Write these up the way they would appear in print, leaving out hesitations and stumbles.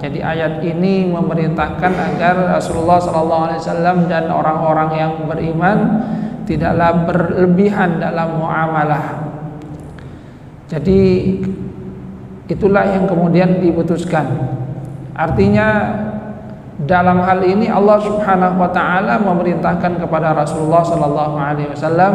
Jadi ayat ini memerintahkan agar Rasulullah SAW dan orang-orang yang beriman tidaklah berlebihan dalam muamalah. Jadi itulah yang kemudian diputuskan. Artinya dalam hal ini Allah Subhanahu wa taala memerintahkan kepada Rasulullah SAW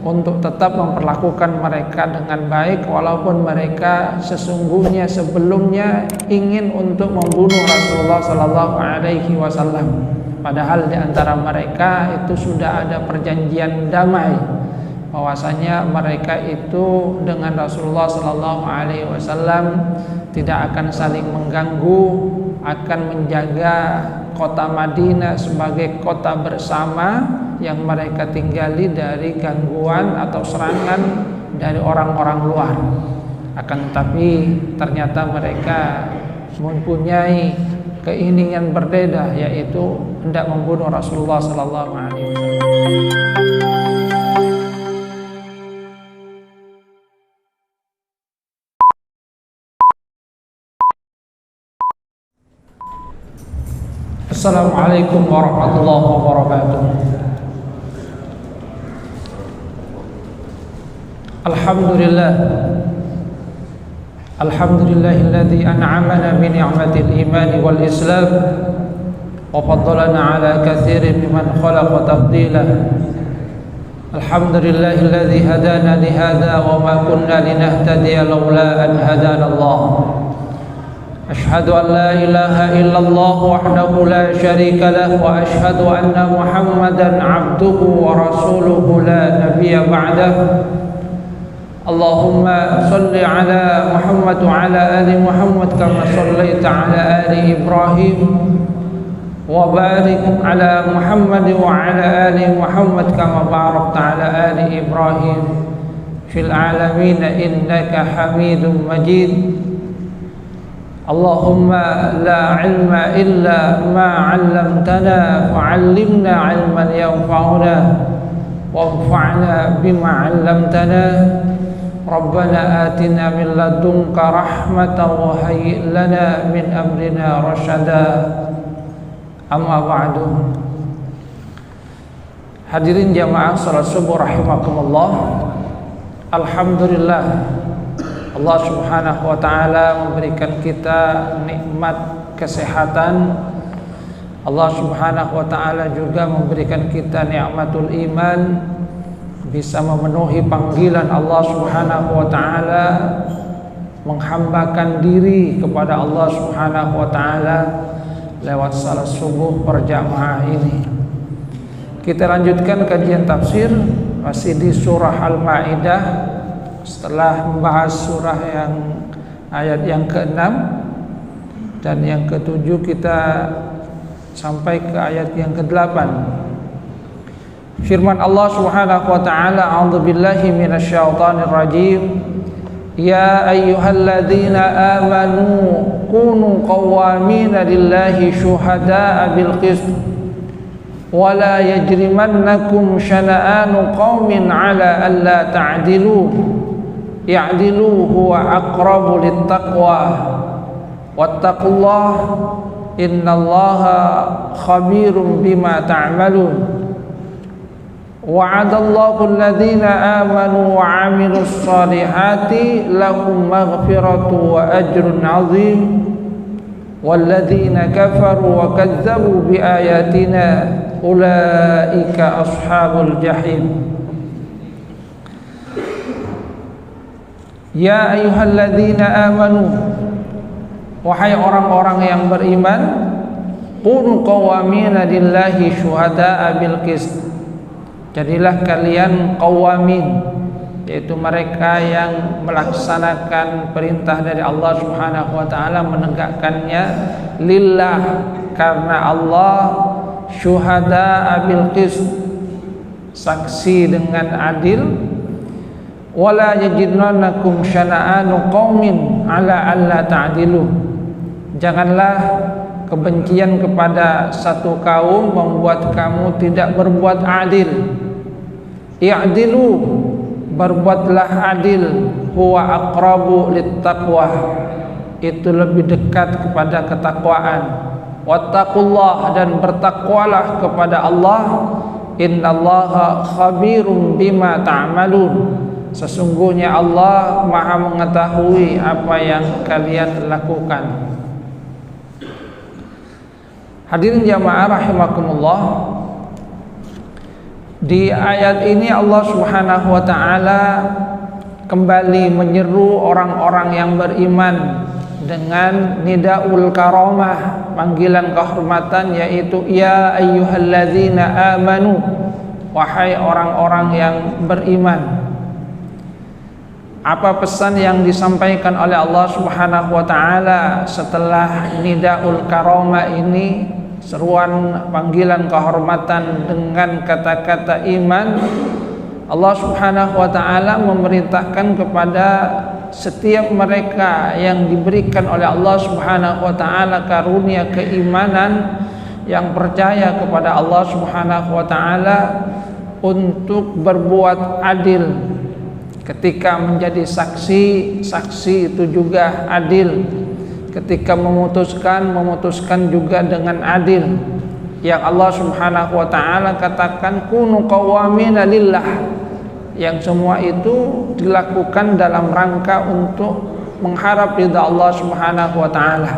untuk tetap memperlakukan mereka dengan baik walaupun mereka sesungguhnya sebelumnya ingin untuk membunuh Rasulullah SAW. Padahal di antara mereka itu sudah ada perjanjian damai bahwasanya mereka itu dengan Rasulullah SAW tidak akan saling mengganggu, akan menjaga kota Madinah sebagai kota bersama yang mereka tinggali dari gangguan atau serangan dari orang-orang luar. Akan tetapi ternyata mereka mempunyai keinginan berbeda, yaitu hendak membunuh Rasulullah SAW. Assalamualaikum warahmatullahi wabarakatuh. Alhamdulillahilladzi an'amana bi ni'matil iman wal islam wa faddalana ala katsirin mimman khalaqa tafdila. Alhamdulillahilladzi hadana li hadza wa ma kunna linahtadiya laula an hadana Allah. Ashhadu an la ilaha illallah wahdahu la syarika lah wa ashhadu anna Muhammadan abduhu wa rasuluhu la nabiyya ba'dah. Allahumma salli ala Muhammad wa ala ali Muhammad kama sallaita ala ali Ibrahim wa barik ala Muhammad wa ala ali Muhammad kama barakta ala ali Ibrahim fil alamin innaka Hamidum Majid. Allahumma la ilma illa ma 'allamtana fa'allimna 'ilman yanfa'una wanfa'na bima 'allamtana. Rabbana atina min ladunka rahmatan wa hayyi' lana min amrina rasyada. Amma ba'du. Hadirin jamaah salat subuh rahimakumullah. Alhamdulillah, Allah Subhanahu wa taala memberikan kita nikmat kesehatan. Allah Subhanahu wa taala juga memberikan kita nikmatul iman, bisa memenuhi panggilan Allah Subhanahu wa taala, menghambakan diri kepada Allah Subhanahu wa taala lewat salat subuh berjamaah ini. Kita lanjutkan kajian tafsir masih di surah Al-Maidah. Setelah membahas surah yang ayat yang ke-6 dan yang ke-7, kita sampai ke ayat yang ke-8. Firman Allah Subhanahu wa taala, a'udzubillahi minasyaitonir rajim. Ya ayyuhalladzina amanu kunu qawwamina lillahi syuhada'a bil qist wa la yajrimannakum syana'anu qaumin 'ala alla ta'dilu i'dilu huwa aqrabu littaqwa wattaqullah innallaha khabirum bima ta'malun. Wa'adallahu alladhina amanu wa 'amilus solihati lahum maghfiratu wa ajrun 'azim walladzina kafaru wa kadzdzabu biayatina ulaika ashabul jahim. Ya ayyuhalladzina amanu, wahai orang-orang yang beriman, kunu qawwamina lillahi syuhada'a bil qist. Jadilah kalian qawamin, yaitu mereka yang melaksanakan perintah dari Allah Subhanahu wa taala, menegakkannya lillah, karena Allah, syuhada'a bil qist, saksi dengan adil. Wala yajidnanakum syana'anu qaumin ala alla ta'dilu. Janganlah kebencian kepada satu kaum membuat kamu tidak berbuat adil. I'dilu, berbuatlah adil. Huwa aqrabu littaqwa. itu lebih dekat kepada ketakwaan. Wattaqullah, dan bertakwalah kepada Allah. Innallaha khabirum bima ta'malun. Sesungguhnya Allah Maha mengetahui apa yang kalian lakukan. Hadirin jamaah rahimakumullah, di ayat ini Allah Subhanahu wa taala kembali menyeru orang-orang yang beriman dengan nidaul karamah, panggilan kehormatan, yaitu ya ayyuhalladzina amanu, wahai orang-orang yang beriman. Apa pesan yang disampaikan oleh Allah Subhanahu wa taala setelah nidaul karamah ini, seruan panggilan kehormatan dengan kata-kata iman? Allah Subhanahu wa taala memerintahkan kepada setiap mereka yang diberikan oleh Allah Subhanahu wa taala karunia keimanan, yang percaya kepada Allah Subhanahu wa taala, untuk berbuat adil. Ketika menjadi saksi, saksi itu juga adil. Ketika memutuskan juga dengan adil. Yang Allah Subhanahu wa taala katakan kunu qawwamina lillah, yang semua itu dilakukan dalam rangka untuk mengharap ridha Allah Subhanahu wa taala.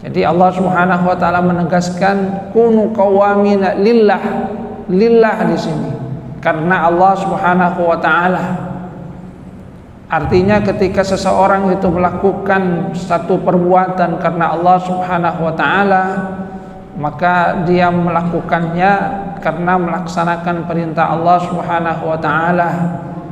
Jadi Allah Subhanahu wa taala menegaskan kunu qawwamina lillah, lillah di sini karena Allah Subhanahu wa taala. Artinya ketika seseorang itu melakukan satu perbuatan karena Allah Subhanahu wa taala, maka dia melakukannya karena melaksanakan perintah Allah Subhanahu wa taala,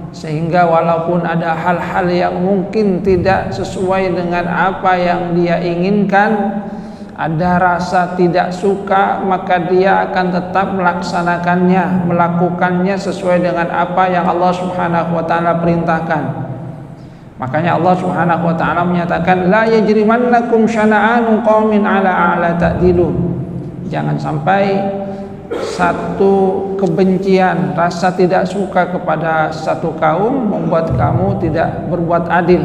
sehingga walaupun ada hal-hal yang mungkin tidak sesuai dengan apa yang dia inginkan, ada rasa tidak suka, maka dia akan tetap melaksanakannya, melakukannya sesuai dengan apa yang Allah Subhanahu wa taala perintahkan. Makanya Allah Subhanahu wa taala menyatakan la yajrimannakum syana'anu qaumin ala ta'dilu. Jangan sampai satu kebencian, rasa tidak suka kepada satu kaum membuat kamu tidak berbuat adil.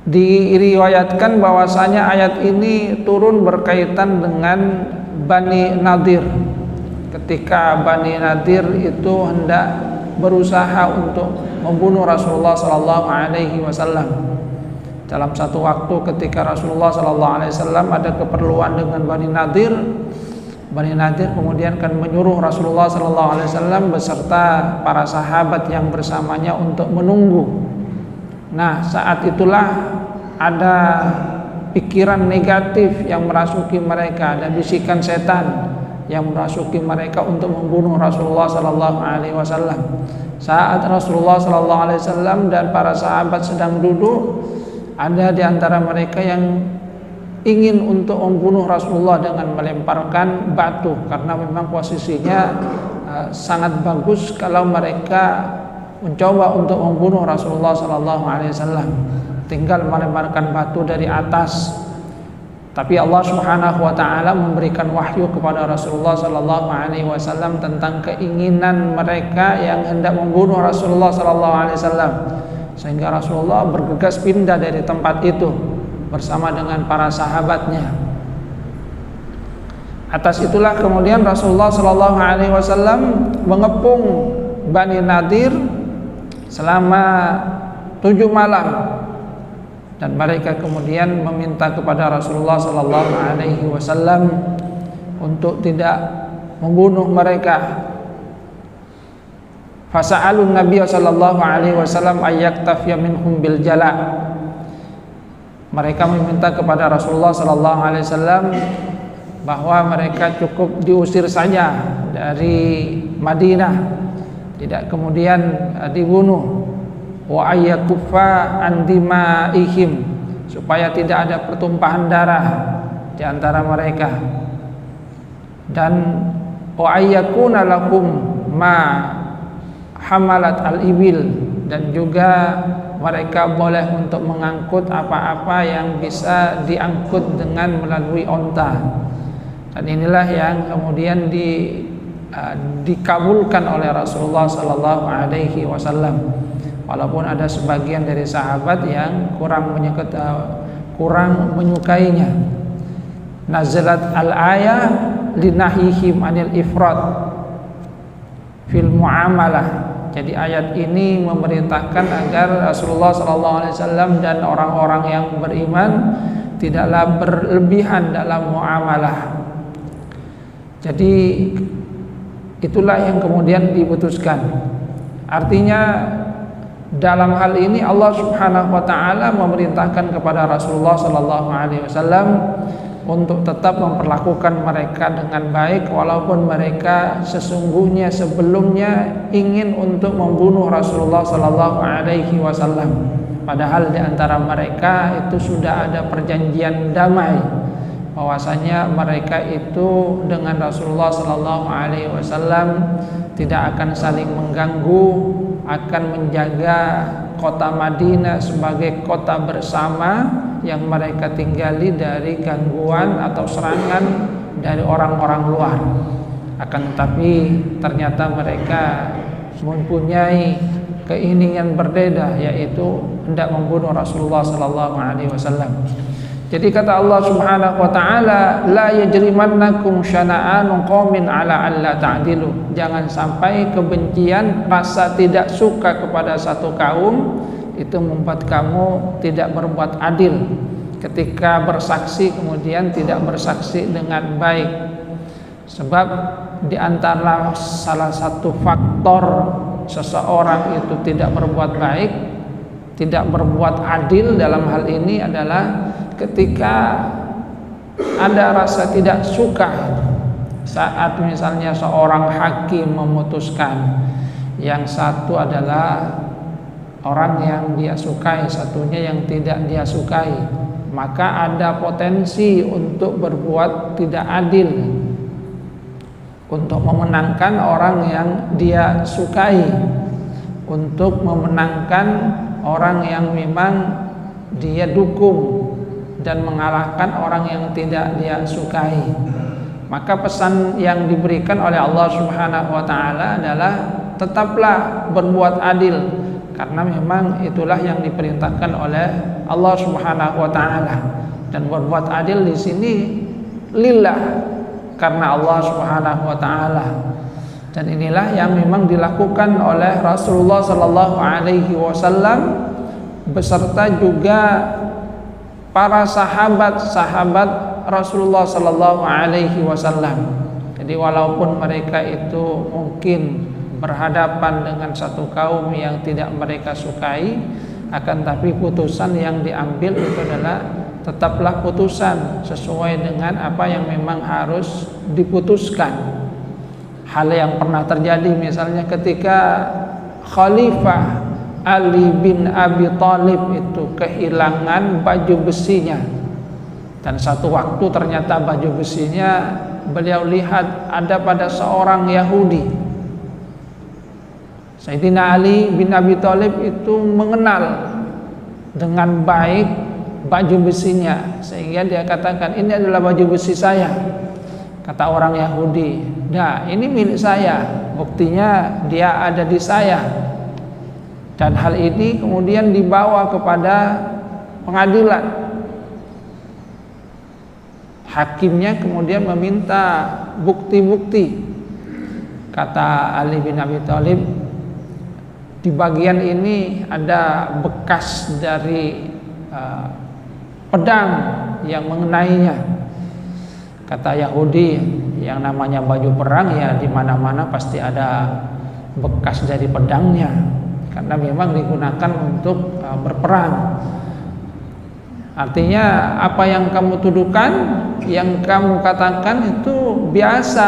Diriwayatkan bahwasanya ayat ini turun berkaitan dengan Bani Nadir. Ketika Bani Nadir itu hendak berusaha untuk membunuh Rasulullah sallallahu alaihi wasallam. Dalam satu waktu ketika Rasulullah sallallahu alaihi wasallam ada keperluan dengan Bani Nadir, Bani Nadir kemudian kan menyuruh Rasulullah sallallahu alaihi wasallam beserta para sahabat yang bersamanya untuk menunggu. Nah, saat itulah ada pikiran negatif yang merasuki mereka, ada bisikan setan yang merasuki mereka untuk membunuh Rasulullah sallallahu alaihi wasallam. Saat Rasulullah sallallahu alaihi wasallam dan para sahabat sedang duduk, ada di antara mereka yang ingin untuk membunuh Rasulullah dengan melemparkan batu, karena memang posisinya sangat bagus kalau mereka mencoba untuk membunuh Rasulullah sallallahu alaihi wasallam, tinggal melemparkan batu dari atas. Tapi Allah Subhanahu wa taala memberikan wahyu kepada Rasulullah sallallahu alaihi wasallam tentang keinginan mereka yang hendak membunuh Rasulullah sallallahu alaihi wasallam, sehingga Rasulullah bergegas pindah dari tempat itu bersama dengan para sahabatnya. Atas itulah kemudian Rasulullah sallallahu alaihi wasallam mengepung Bani Nadir selama 7 malam. Dan mereka kemudian meminta kepada Rasulullah sallallahu alaihi wasallam untuk tidak membunuh mereka. Fasa'alun Nabiy sallallahu alaihi wasallam ayyaktafiya minhum bil jala. Mereka meminta kepada Rasulullah sallallahu alaihi wasallam bahwa mereka cukup diusir saja dari Madinah, tidak kemudian dibunuh. Wa ayyakuffa an dimaihim, supaya tidak ada pertumpahan darah di antara mereka, dan wa ayyakuna lakum ma hamalat al-ibil, dan juga mereka boleh untuk mengangkut apa-apa yang bisa diangkut dengan melalui onta. Dan inilah yang kemudian dikabulkan oleh Rasulullah sallallahu alaihi wasallam. walaupun ada sebagian dari sahabat yang kurang menyukainya. Nazalat al-ayah linahihim anil ifrat fil muamalah. Jadi ayat ini memerintahkan agar Rasulullah SAW dan orang-orang yang beriman tidaklah berlebihan dalam muamalah. Jadi itulah yang kemudian diputuskan. Artinya dalam hal ini Allah Subhanahu wa taala memerintahkan kepada Rasulullah SAW untuk tetap memperlakukan mereka dengan baik, walaupun mereka sesungguhnya sebelumnya ingin untuk membunuh Rasulullah SAW. Padahal di antara mereka itu sudah ada perjanjian damai, bahwasanya mereka itu dengan Rasulullah SAW tidak akan saling mengganggu, akan menjaga kota Madinah sebagai kota bersama yang mereka tinggali dari gangguan atau serangan dari orang-orang luar. Akan tetapi ternyata mereka mempunyai keinginan berbeda, yaitu hendak membunuh Rasulullah SAW. Jadi kata Allah Subhanahu wa taala, la yajrimannakum syana'anu qaumin ala alla ta'dilu. Jangan sampai kebencian, rasa tidak suka kepada satu kaum itu membuat kamu tidak berbuat adil. Ketika bersaksi kemudian tidak bersaksi dengan baik. Sebab di antara salah satu faktor seseorang itu tidak berbuat baik, tidak berbuat adil dalam hal ini adalah ketika ada rasa tidak suka saat misalnya seorang hakim memutuskan, yang satu adalah orang yang dia sukai, satunya yang tidak dia sukai, maka ada potensi untuk berbuat tidak adil, untuk memenangkan orang yang dia sukai, untuk memenangkan orang yang memang dia dukung, dan mengalahkan orang yang tidak dia sukai. Maka pesan yang diberikan oleh Allah Subhanahu wa taala adalah tetaplah berbuat adil, karena memang itulah yang diperintahkan oleh Allah Subhanahu wa taala. Dan berbuat adil di sini lillah, karena Allah Subhanahu wa taala. Dan inilah yang memang dilakukan oleh Rasulullah sallallahu alaihi wasallam beserta juga para sahabat-sahabat Rasulullah sallallahu alaihi wasallam. Jadi walaupun mereka itu mungkin berhadapan dengan satu kaum yang tidak mereka sukai, akan tapi putusan yang diambil itu adalah tetaplah putusan sesuai dengan apa yang memang harus diputuskan. Hal yang pernah terjadi misalnya ketika Khalifah Ali bin Abi Thalib itu kehilangan baju besinya, dan satu waktu ternyata baju besinya beliau lihat ada pada seorang Yahudi. Sayyidina Ali bin Abi Thalib itu mengenal dengan baik baju besinya, sehingga dia katakan, ini adalah baju besi saya. Kata orang Yahudi, nah ini milik saya, buktinya dia ada di saya. Dan hal ini kemudian dibawa kepada pengadilan. Hakimnya kemudian meminta bukti-bukti. Kata Ali bin Abi Thalib, di bagian ini ada bekas dari pedang yang mengenainya. Kata Yahudi, yang namanya baju perang ya di mana-mana pasti ada bekas dari pedangnya, karena memang digunakan untuk berperang. Artinya apa yang kamu tuduhkan, yang kamu katakan itu biasa,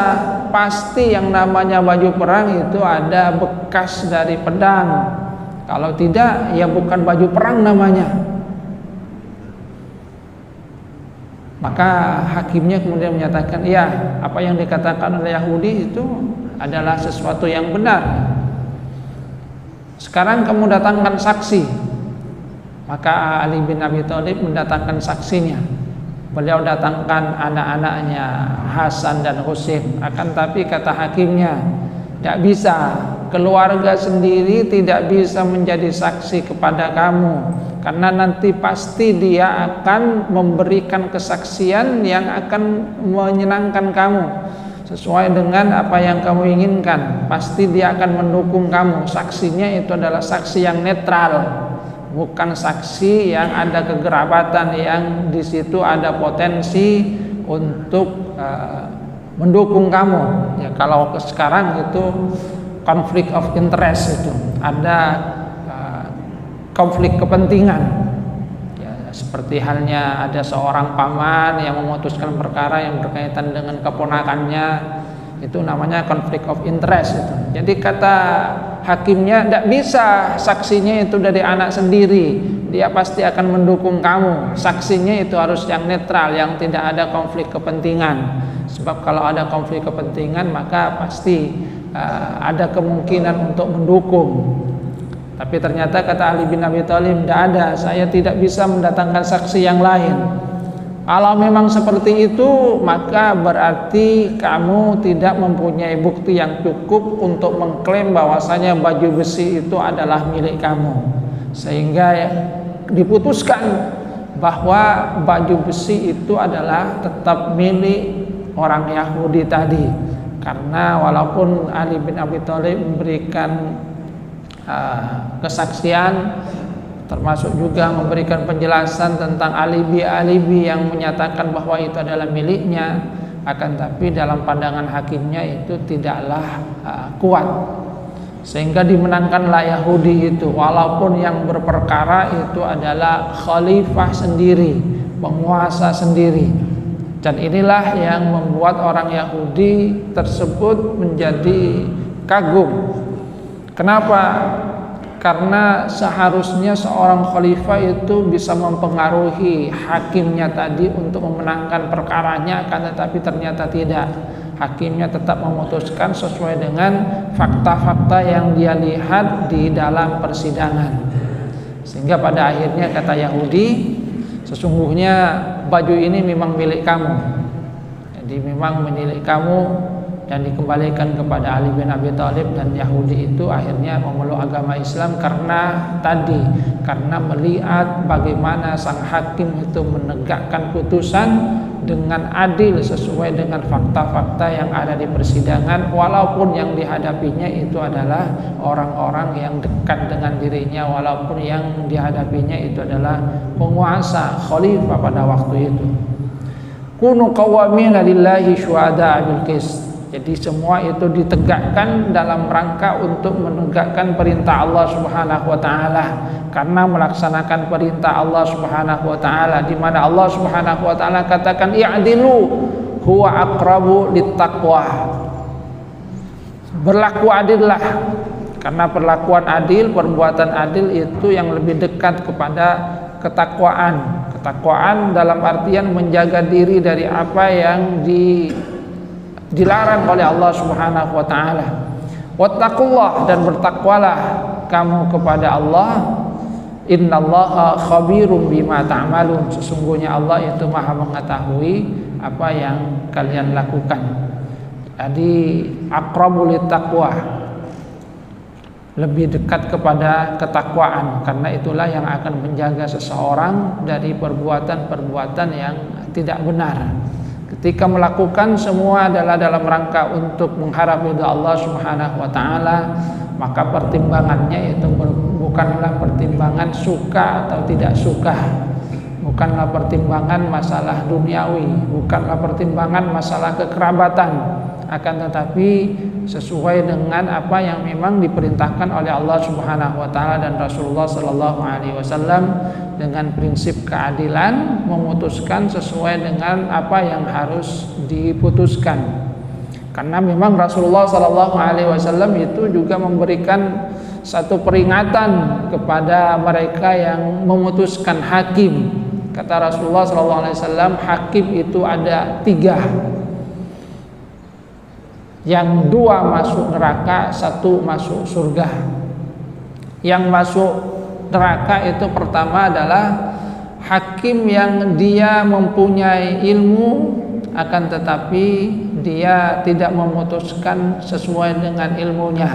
pasti yang namanya baju perang itu ada bekas dari pedang. Kalau tidak ya bukan baju perang namanya. Maka hakimnya kemudian menyatakan, ya apa yang dikatakan oleh Yahudi itu adalah sesuatu yang benar. Sekarang kamu datangkan saksi. Maka Ali bin Abi Thalib mendatangkan saksinya. Beliau datangkan anak-anaknya Hasan dan Husain. Akan tapi kata hakimnya, tidak bisa, keluarga sendiri tidak bisa menjadi saksi kepada kamu, karena nanti pasti dia akan memberikan kesaksian yang akan menyenangkan kamu sesuai dengan apa yang kamu inginkan. Pasti dia akan mendukung kamu. Saksinya itu adalah saksi yang netral, bukan saksi yang ada kegerabatan, yang di situ ada potensi untuk mendukung kamu. Ya, kalau sekarang itu konflik of interest, itu ada konflik kepentingan. Ya, seperti halnya ada seorang paman yang memutuskan perkara yang berkaitan dengan keponakannya, itu namanya konflik of interest itu. Jadi kata hakimnya, tidak bisa saksinya itu dari anak sendiri, dia pasti akan mendukung kamu. Saksinya itu harus yang netral, yang tidak ada konflik kepentingan. Sebab kalau ada konflik kepentingan maka pasti ada kemungkinan untuk mendukung. Tapi ternyata kata Ali bin Abi Thalib, tidak ada, saya tidak bisa mendatangkan saksi yang lain. Kalau memang seperti itu, maka berarti kamu tidak mempunyai bukti yang cukup untuk mengklaim bahwasanya baju besi itu adalah milik kamu. Sehingga diputuskan bahwa baju besi itu adalah tetap milik orang Yahudi tadi. Karena walaupun Ali bin Abi Thalib memberikan kesaksian, termasuk juga memberikan penjelasan tentang alibi-alibi yang menyatakan bahwa itu adalah miliknya, akan tapi dalam pandangan hakimnya itu tidaklah kuat, sehingga dimenangkanlah Yahudi itu, walaupun yang berperkara itu adalah khalifah sendiri, penguasa sendiri. Dan inilah yang membuat orang Yahudi tersebut menjadi kagum. Kenapa? Karena seharusnya seorang khalifah itu bisa mempengaruhi hakimnya tadi untuk memenangkan perkaranya, akan tetapi ternyata tidak. Hakimnya tetap memutuskan sesuai dengan fakta-fakta yang dia lihat di dalam persidangan. Sehingga pada akhirnya kata Yahudi, sesungguhnya baju ini memang milik kamu. Jadi memang milik kamu, dan dikembalikan kepada Ali bin Abi Thalib. Dan Yahudi itu akhirnya memeluk agama Islam karena melihat bagaimana sang hakim itu menegakkan putusan dengan adil sesuai dengan fakta-fakta yang ada di persidangan, walaupun yang dihadapinya itu adalah orang-orang yang dekat dengan dirinya, walaupun yang dihadapinya itu adalah penguasa, khalifah pada waktu itu. Kunu qawwamina lillahi syuhada'a bil qist. Jadi semua itu ditegakkan dalam rangka untuk menegakkan perintah Allah Subhanahu wa taala, karena melaksanakan perintah Allah Subhanahu wa taala, di mana Allah Subhanahu wa taala katakan i'dilu huwa aqrabu littaqwa. Berlaku adillah, karena perlakuan adil, perbuatan adil itu yang lebih dekat kepada ketakwaan. Ketakwaan dalam artian menjaga diri dari apa yang dilarang oleh Allah Subhanahu wa taala. Wattaqullah, dan bertakwalah kamu kepada Allah. Innallaha khabirum bima ta'malun. Sesungguhnya Allah itu Maha mengetahui apa yang kalian lakukan. Jadi aqrabul taqwa, lebih dekat kepada ketakwaan, karena itulah yang akan menjaga seseorang dari perbuatan-perbuatan yang tidak benar. Ketika melakukan semua adalah dalam rangka untuk mengharap ridha Allah Subhanahu wa taala, maka pertimbangannya itu bukanlah pertimbangan suka atau tidak suka, bukanlah pertimbangan masalah duniawi, bukanlah pertimbangan masalah kekerabatan, akan tetapi sesuai dengan apa yang memang diperintahkan oleh Allah Subhanahu wa taala dan Rasulullah sallallahu alaihi wasallam, dengan prinsip keadilan, memutuskan sesuai dengan apa yang harus diputuskan. Karena memang Rasulullah sallallahu alaihi wasallam itu juga memberikan satu peringatan kepada mereka yang memutuskan hakim. Kata Rasulullah sallallahu alaihi wasallam, hakim itu ada 3. Yang 2 masuk neraka, 1 masuk surga. Yang masuk neraka itu pertama adalah hakim yang dia mempunyai ilmu, akan tetapi dia tidak memutuskan sesuai dengan ilmunya.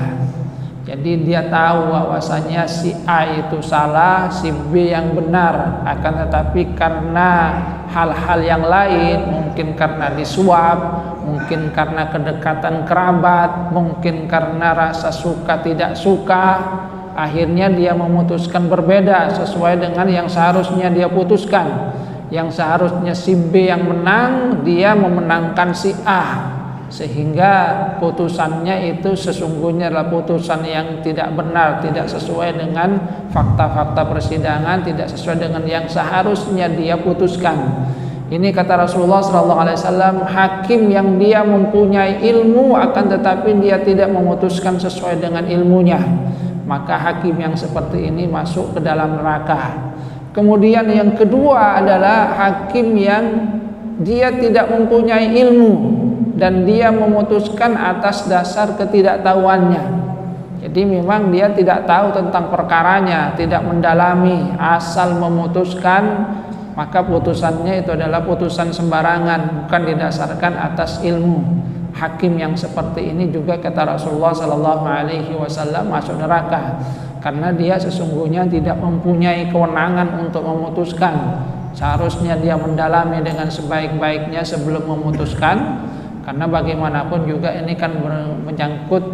Jadi dia tahu bahwasanya si A itu salah, si B yang benar. Akan tetapi karena hal-hal yang lain, mungkin karena disuap, mungkin karena kedekatan kerabat, mungkin karena rasa suka tidak suka, akhirnya dia memutuskan berbeda sesuai dengan yang seharusnya dia putuskan. Yang seharusnya si B yang menang, dia memenangkan si A, sehingga putusannya itu sesungguhnya adalah putusan yang tidak benar, tidak sesuai dengan fakta-fakta persidangan, tidak sesuai dengan yang seharusnya dia putuskan. Ini kata Rasulullah SAW, hakim yang dia mempunyai ilmu akan tetapi dia tidak memutuskan sesuai dengan ilmunya, maka hakim yang seperti ini masuk ke dalam neraka. Kemudian yang kedua adalah hakim yang dia tidak mempunyai ilmu dan dia memutuskan atas dasar ketidaktahuannya. Jadi memang dia tidak tahu tentang perkaranya, tidak mendalami, asal memutuskan, maka putusannya itu adalah putusan sembarangan, bukan didasarkan atas ilmu. Hakim yang seperti ini juga kata Rasulullah SAW masuk neraka, karena dia sesungguhnya tidak mempunyai kewenangan untuk memutuskan. Seharusnya dia mendalami dengan sebaik-baiknya sebelum memutuskan, karena bagaimanapun juga ini kan menyangkut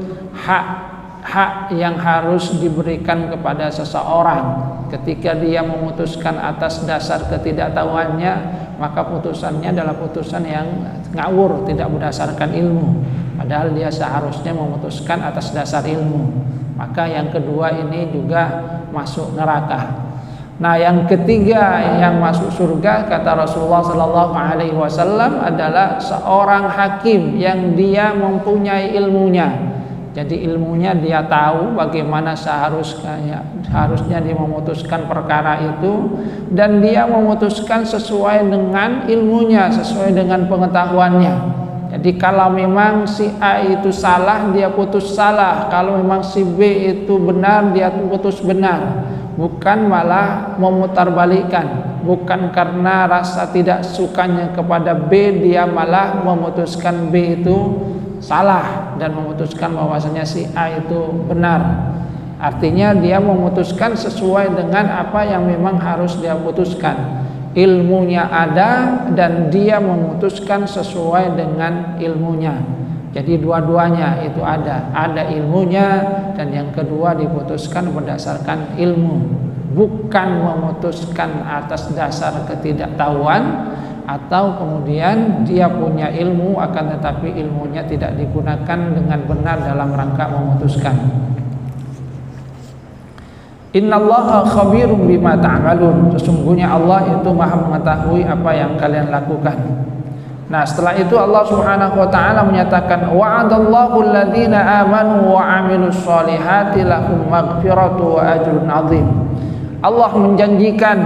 hak yang harus diberikan kepada seseorang. Ketika dia memutuskan atas dasar ketidaktahuannya, maka putusannya adalah putusan yang ngawur, tidak berdasarkan ilmu, padahal dia seharusnya memutuskan atas dasar ilmu. Maka yang kedua ini juga masuk neraka. Nah, yang ketiga yang masuk surga kata Rasulullah SAW adalah seorang hakim yang dia mempunyai ilmunya. Jadi ilmunya dia tahu bagaimana seharusnya dia memutuskan perkara itu, dan dia memutuskan sesuai dengan ilmunya, sesuai dengan pengetahuannya. Jadi kalau memang si A itu salah, dia putus salah. Kalau memang si B itu benar, dia putus benar. Bukan malah memutarbalikkan, bukan karena rasa tidak sukanya kepada B dia malah memutuskan B itu salah dan memutuskan bahwasanya si A itu benar. Artinya dia memutuskan sesuai dengan apa yang memang harus dia putuskan. Ilmunya ada dan dia memutuskan sesuai dengan ilmunya. Jadi dua-duanya itu ada ilmunya, dan yang kedua diputuskan berdasarkan ilmu, bukan memutuskan atas dasar ketidaktahuan atau kemudian dia punya ilmu akan tetapi ilmunya tidak digunakan dengan benar dalam rangka memutuskan. Innallaha khabirum bima ta'malun, sesungguhnya Allah itu Maha mengetahui apa yang kalian lakukan. Nah, setelah itu Allah Subhanahu wa taala menyatakan wa'adallahu alladziina aamanu wa 'amilus shalihati lahum maghfiratu wa ajrun 'azim. Allah menjanjikan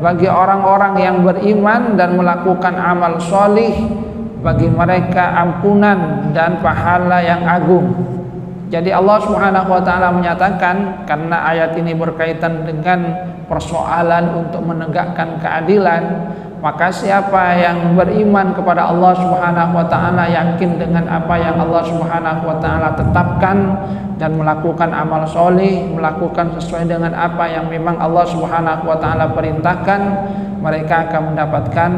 bagi orang-orang yang beriman dan melakukan amal sholih, bagi mereka ampunan dan pahala yang agung. Jadi Allah Subhanahu wa taala menyatakan, karena ayat ini berkaitan dengan persoalan untuk menegakkan keadilan, maka siapa yang beriman kepada Allah Subhanahu wa taala, yakin dengan apa yang Allah Subhanahu wa taala tetapkan dan melakukan amal soleh, melakukan sesuai dengan apa yang memang Allah Subhanahu wa taala perintahkan, mereka akan mendapatkan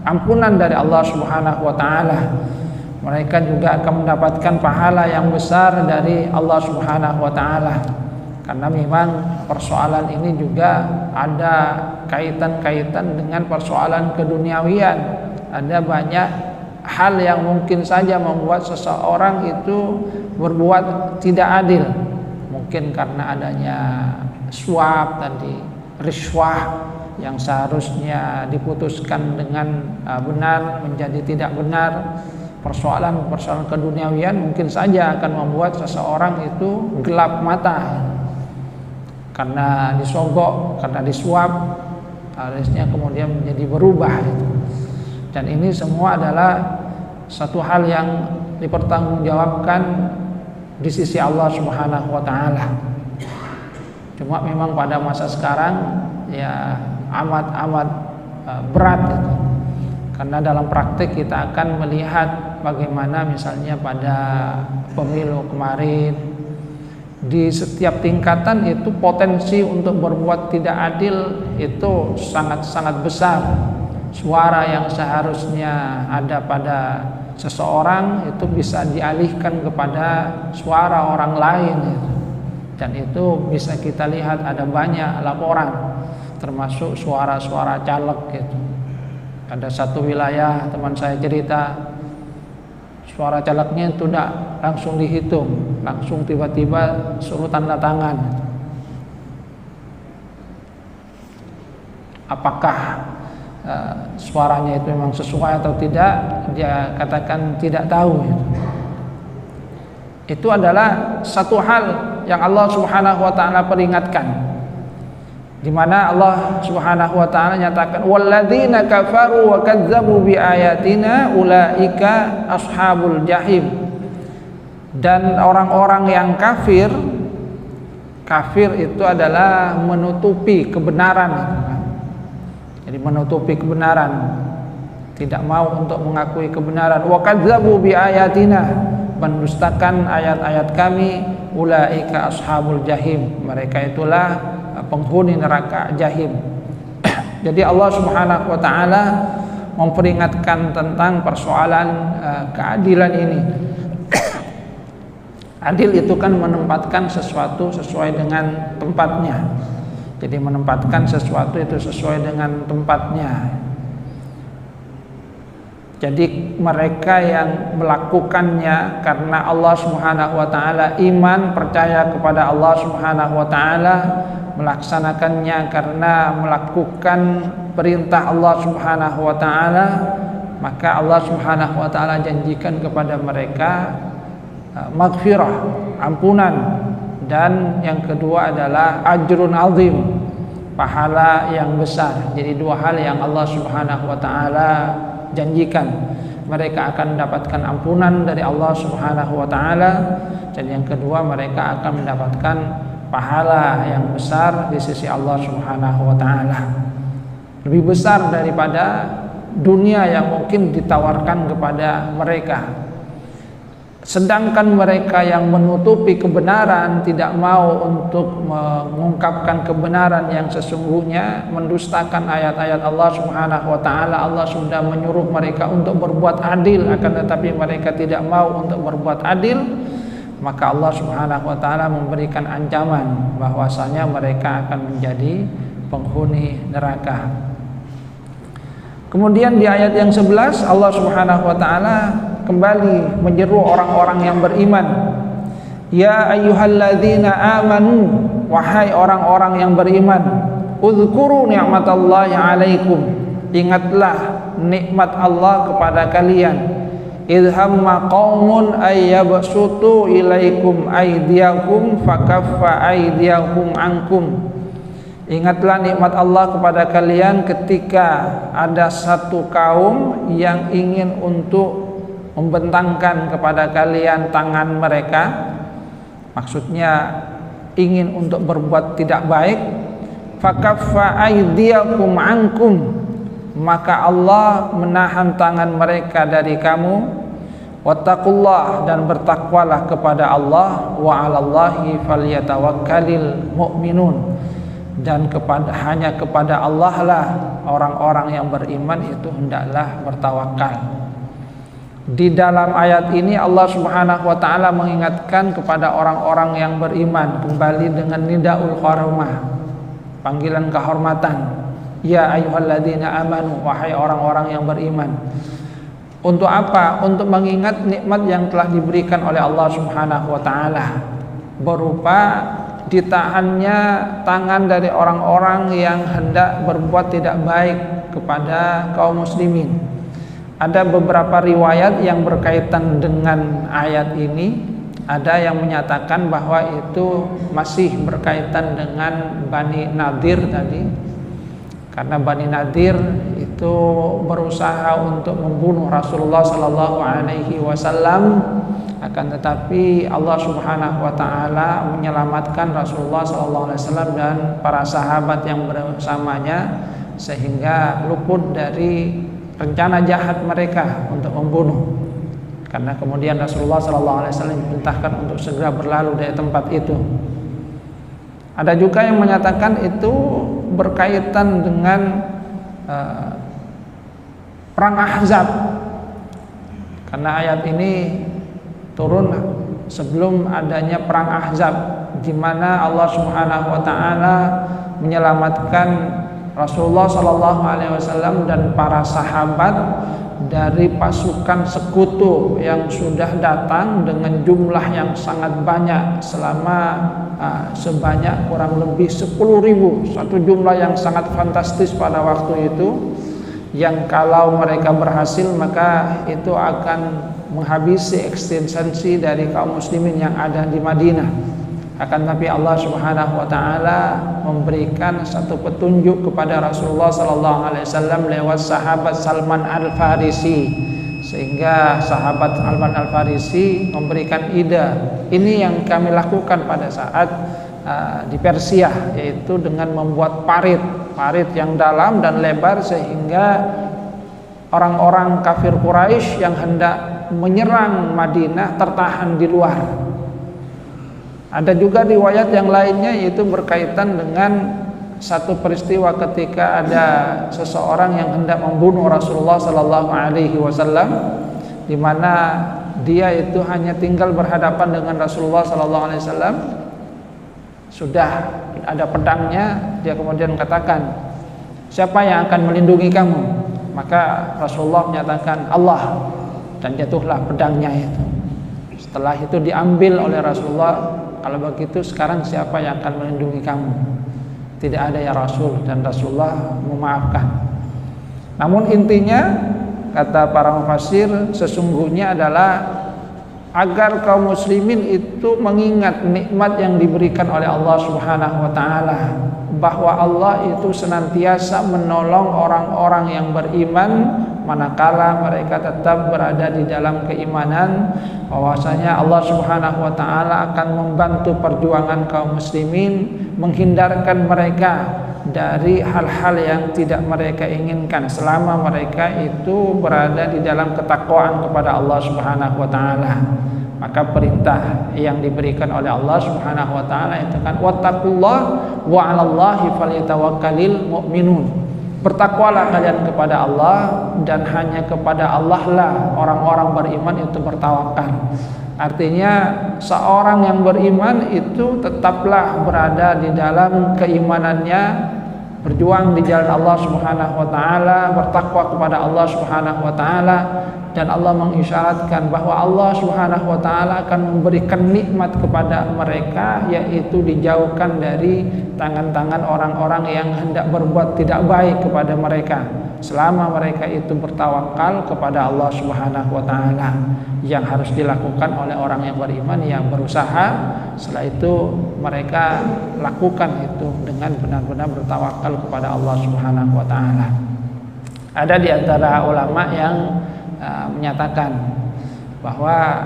ampunan dari Allah Subhanahu wa taala. Mereka juga akan mendapatkan pahala yang besar dari Allah Subhanahu wa taala. Karena memang persoalan ini juga ada kaitan-kaitan dengan persoalan keduniawian. Ada banyak hal yang mungkin saja membuat seseorang itu berbuat tidak adil. Mungkin karena adanya suap tadi, riswah yang seharusnya diputuskan dengan benar menjadi tidak benar. Persoalan keduniawian mungkin saja akan membuat seseorang itu gelap mata karena disogok, karena disuap, harusnya kemudian menjadi berubah itu. Dan ini semua adalah satu hal yang dipertanggungjawabkan di sisi Allah Subhanahu wa taala. Cuma memang pada masa sekarang ya amat berat itu. Karena dalam praktik kita akan melihat bagaimana misalnya pada pemilu kemarin Di setiap tingkatan itu potensi untuk berbuat tidak adil itu sangat-sangat besar. Suara yang seharusnya ada pada seseorang itu bisa dialihkan kepada suara orang lain gitu. Dan itu bisa kita lihat ada banyak laporan, termasuk suara-suara caleg gitu. Ada satu wilayah teman saya cerita, suara calegnya itu tidak langsung dihitung, langsung tiba-tiba suruh tanda tangan. Apakah suaranya itu memang sesuai atau tidak, dia katakan tidak tahu. Itu adalah satu hal yang Allah Subhanahu wa taala peringatkan, di mana Allah Subhanahu wa taala nyatakan walladzina kafaru wa kadzdzabu biayatina ulaika ashabul jahim. Dan orang-orang yang kafir itu adalah menutupi kebenaran. Jadi menutupi kebenaran, tidak mau untuk mengakui kebenaran. Wa kadzdzabu biayatina, mendustakan ayat-ayat kami. Ulaika ashabul jahim, mereka itulah penghuni neraka jahim. Jadi Allah Subhanahu wa taala memperingatkan tentang persoalan keadilan ini. Adil itu kan menempatkan sesuatu sesuai dengan tempatnya. Jadi menempatkan sesuatu itu sesuai dengan tempatnya. Jadi mereka yang melakukannya karena Allah Subhanahu wa taala, iman, percaya kepada Allah Subhanahu wa taala, melaksanakannya karena melakukan perintah Allah Subhanahu wa taala, maka Allah Subhanahu wa taala janjikan kepada mereka maghfirah, ampunan, dan yang kedua adalah ajrun azim, pahala yang besar. Jadi dua hal yang Allah Subhanahu wa taala janjikan. Mereka akan mendapatkan ampunan dari Allah Subhanahu wa taala, dan yang kedua mereka akan mendapatkan pahala yang besar di sisi Allah Subhanahu wa taala. Lebih besar daripada dunia yang mungkin ditawarkan kepada mereka. Sedangkan mereka yang menutupi kebenaran, tidak mau untuk mengungkapkan kebenaran yang sesungguhnya, mendustakan ayat-ayat Allah Subhanahu wa taala. Allah sudah menyuruh mereka untuk berbuat adil, akan tetapi mereka tidak mau untuk berbuat adil, maka Allah Subhanahu wa taala memberikan ancaman bahwasanya mereka akan menjadi penghuni neraka. Kemudian di ayat yang 11 Allah Subhanahu wa taala kembali menyeru orang-orang yang beriman. Ya ayyuhalladzina amanu, wahai orang-orang yang beriman, uzkuru ni'matallahi 'alaikum, ingatlah nikmat Allah kepada kalian. Idh hamma qaumun ayyabsutu ilaikum aydiyakum fakaffa aydiyakum ankum. Ingatlah nikmat Allah kepada kalian ketika ada satu kaum yang ingin untuk membentangkan kepada kalian tangan mereka, maksudnya ingin untuk berbuat tidak baik. Fakaffa aydiyakum ankum, maka Allah menahan tangan mereka dari kamu. Wattaqullah, dan bertakwalah kepada Allah. Wa 'alallahi falyatawakkalul mu'minun, dan hanya kepada Allah lah orang-orang yang beriman itu hendaklah bertawakal. Di dalam ayat ini Allah Subhanahu wa taala mengingatkan kepada orang-orang yang beriman kembali dengan nidaul hormah, panggilan kehormatan. Ya ayyuhalladzina amanu, wahai orang-orang yang beriman. Untuk apa? Untuk mengingat nikmat yang telah diberikan oleh Allah Subhanahu wa taala, berupa ditahannya tangan dari orang-orang yang hendak berbuat tidak baik kepada kaum muslimin. Ada beberapa riwayat yang berkaitan dengan ayat ini. Ada yang menyatakan bahwa itu masih berkaitan dengan Bani Nadir tadi, karena Bani Nadir itu berusaha untuk membunuh Rasulullah Sallallahu Alaihi Wasallam, akan tetapi Allah Subhanahu Wa Taala menyelamatkan Rasulullah Sallallahu Alaihi Wasallam dan para sahabat yang bersamanya, sehingga luput dari rencana jahat mereka untuk membunuh. karena kemudian Rasulullah SAW diperintahkan untuk segera berlalu dari tempat itu. Ada juga yang menyatakan itu berkaitan dengan perang Ahzab, karena ayat ini turun sebelum adanya perang Ahzab, di mana Allah Subhanahu wa taala menyelamatkan Rasulullah SAW dan para sahabat dari pasukan sekutu yang sudah datang dengan jumlah yang sangat banyak selama sebanyak kurang lebih 10.000, satu jumlah yang sangat fantastis pada waktu itu, yang kalau mereka berhasil maka itu akan menghabisi eksistensi dari kaum muslimin yang ada di Madinah. Akan tapi Allah Subhanahu wa taala memberikan satu petunjuk kepada Rasulullah sallallahu alaihi wasallam lewat sahabat Salman Al-Farisi, sehingga sahabat Salman Al-Farisi memberikan ide. Ini yang kami lakukan pada saat di Persia, yaitu dengan membuat parit yang dalam dan lebar, sehingga orang-orang kafir Quraisy yang hendak menyerang Madinah tertahan di luar. Ada juga riwayat yang lainnya, yaitu berkaitan dengan satu peristiwa ketika ada seseorang yang hendak membunuh Rasulullah sallallahu alaihi wasallam, di mana dia itu hanya tinggal berhadapan dengan Rasulullah sallallahu alaihi wasallam, sudah ada pedangnya, dia kemudian katakan, "Siapa yang akan melindungi kamu?" Maka Rasulullah menyatakan, "Allah," dan jatuhlah pedangnya itu. Setelah itu diambil oleh Rasulullah, "Kalau begitu sekarang siapa yang akan melindungi kamu?" "Tidak ada ya Rasul," dan Rasulullah memaafkan. Namun intinya, kata para mufassir, sesungguhnya adalah agar kaum muslimin itu mengingat nikmat yang diberikan oleh Allah Subhanahu wa taala, bahwa Allah itu senantiasa menolong orang-orang yang beriman manakala mereka tetap berada di dalam keimanan, bahwasanya Allah Subhanahu wa taala akan membantu perjuangan kaum muslimin, menghindarkan mereka dari hal-hal yang tidak mereka inginkan selama mereka itu berada di dalam ketakwaan kepada Allah Subhanahu wa taala. Maka perintah yang diberikan oleh Allah Subhanahu wa taala itu kan, wattaqullah wa 'alallahi falyatawakkalul mu'minun. Bertakwalah kalian kepada Allah, dan hanya kepada Allah lah orang-orang beriman itu bertawakal. Artinya seorang yang beriman itu tetaplah berada di dalam keimanannya, berjuang di jalan Allah Subhanahu wa taala, bertakwa kepada Allah Subhanahu wa taala, dan Allah mengisyaratkan bahwa Allah Subhanahu wa taala akan memberikan nikmat kepada mereka, yaitu dijauhkan dari tangan-tangan orang-orang yang hendak berbuat tidak baik kepada mereka selama mereka itu bertawakal kepada Allah Subhanahu wa taala. Yang harus dilakukan oleh orang yang beriman, yang berusaha, setelah itu mereka lakukan itu dengan benar-benar bertawakal kepada Allah Subhanahu wa taala. Ada di antara ulama yang menyatakan bahwa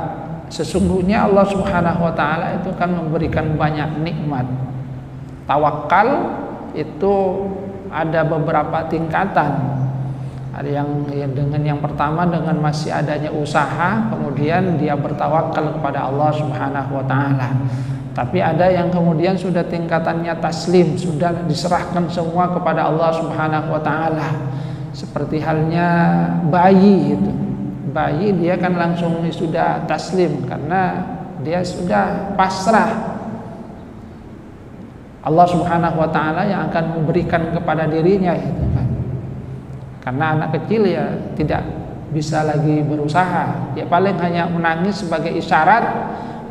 sesungguhnya Allah Subhanahu wa taala itu kan memberikan banyak nikmat. Tawakal itu ada beberapa tingkatan. Ada yang pertama dengan masih adanya usaha, kemudian dia bertawakal kepada Allah Subhanahu wa taala. Tapi ada yang kemudian sudah tingkatannya taslim, sudah diserahkan semua kepada Allah Subhanahu wa taala. Seperti halnya bayi itu. Bayi dia kan langsung sudah taslim karena dia sudah pasrah. Allah Subhanahu wa taala yang akan memberikan kepada dirinya itu kan. Karena anak kecil ya tidak bisa lagi berusaha. Dia paling hanya menangis sebagai isyarat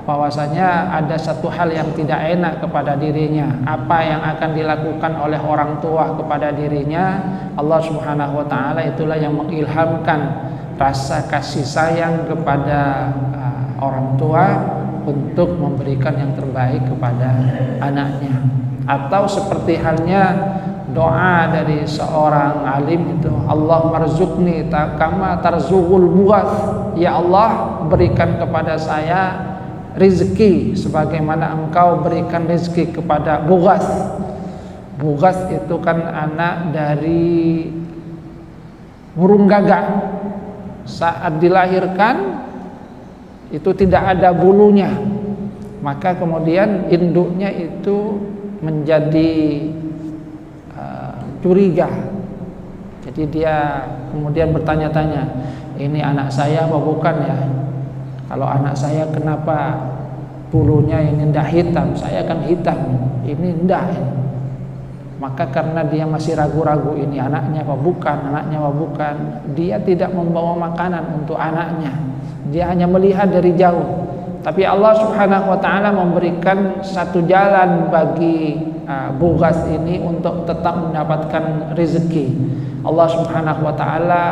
bahwasanya ada satu hal yang tidak enak kepada dirinya. Apa yang akan dilakukan oleh orang tua kepada dirinya, Allah Subhanahu wa taala itulah yang mengilhamkan rasa kasih sayang kepada orang tua untuk memberikan yang terbaik kepada anaknya. Atau seperti halnya doa dari seorang alim itu, Allah marzuqni kama tarzuqul bughats, ya Allah berikan kepada saya rezeki sebagaimana engkau berikan rezeki kepada bughats. Bughats itu kan anak dari burung gagak. Saat dilahirkan itu tidak ada bulunya, maka kemudian induknya itu menjadi curiga. Jadi dia kemudian bertanya-tanya, ini anak saya apa bukan ya? Kalau anak saya kenapa bulunya ini ndak hitam, saya kan hitam, ini ndak. Maka karena dia masih ragu-ragu, ini anaknya apa bukan, anaknya apa bukan, dia tidak membawa makanan untuk anaknya. Dia hanya melihat dari jauh. Tapi Allah Subhanahu wa taala memberikan satu jalan bagi Bughas ini untuk tetap mendapatkan rezeki. Allah Subhanahu wa taala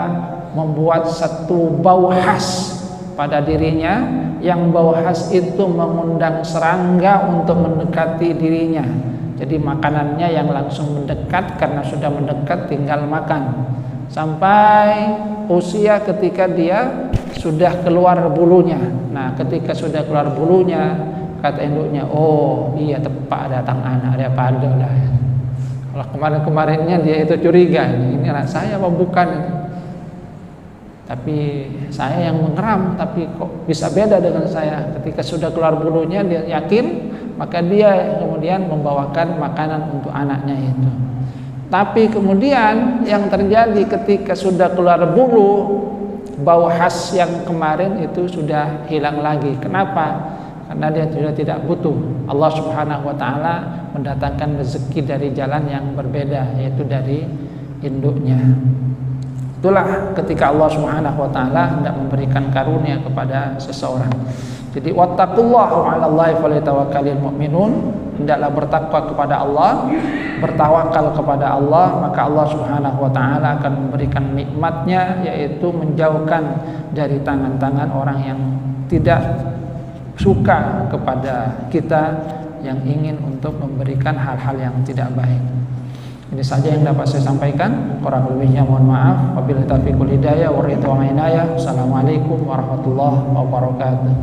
membuat satu bau khas pada dirinya, yang bau khas itu mengundang serangga untuk mendekati dirinya. Jadi makanannya yang langsung mendekat, karena sudah mendekat tinggal makan. Sampai usia ketika dia sudah keluar bulunya. Nah, ketika sudah keluar bulunya, kata induknya, oh iya tepat datang anak dia pada lah. Kalau kemarin-kemarinnya dia itu curiga, ini anak saya apa bukan? Tapi saya yang mengeram, tapi kok bisa beda dengan saya. Ketika sudah keluar bulunya, dia yakin, maka dia kemudian membawakan makanan untuk anaknya itu. Tapi kemudian yang terjadi ketika sudah keluar bulu, bau khas yang kemarin itu sudah hilang lagi. Kenapa? Karena dia sudah tidak butuh. Allah Subhanahu wa taala mendatangkan rezeki dari jalan yang berbeda, yaitu dari induknya. Itulah ketika Allah Subhanahu wa taala hendak memberikan karunia kepada seseorang. Jadi wattaqullaha 'alallahi falyatawakkalul mu'minun, hendaklah bertakwa kepada Allah, bertawakal kepada Allah, maka Allah Subhanahu wa taala akan memberikan nikmatnya, yaitu menjauhkan dari tangan-tangan orang yang tidak suka kepada kita, yang ingin untuk memberikan hal-hal yang tidak baik. Ini saja yang dapat saya sampaikan. Kurang lebihnya mohon maaf. Wabillahi taufiq wal hidayah wa ridwan wa inayah. Assalamualaikum warahmatullahi wabarakatuh.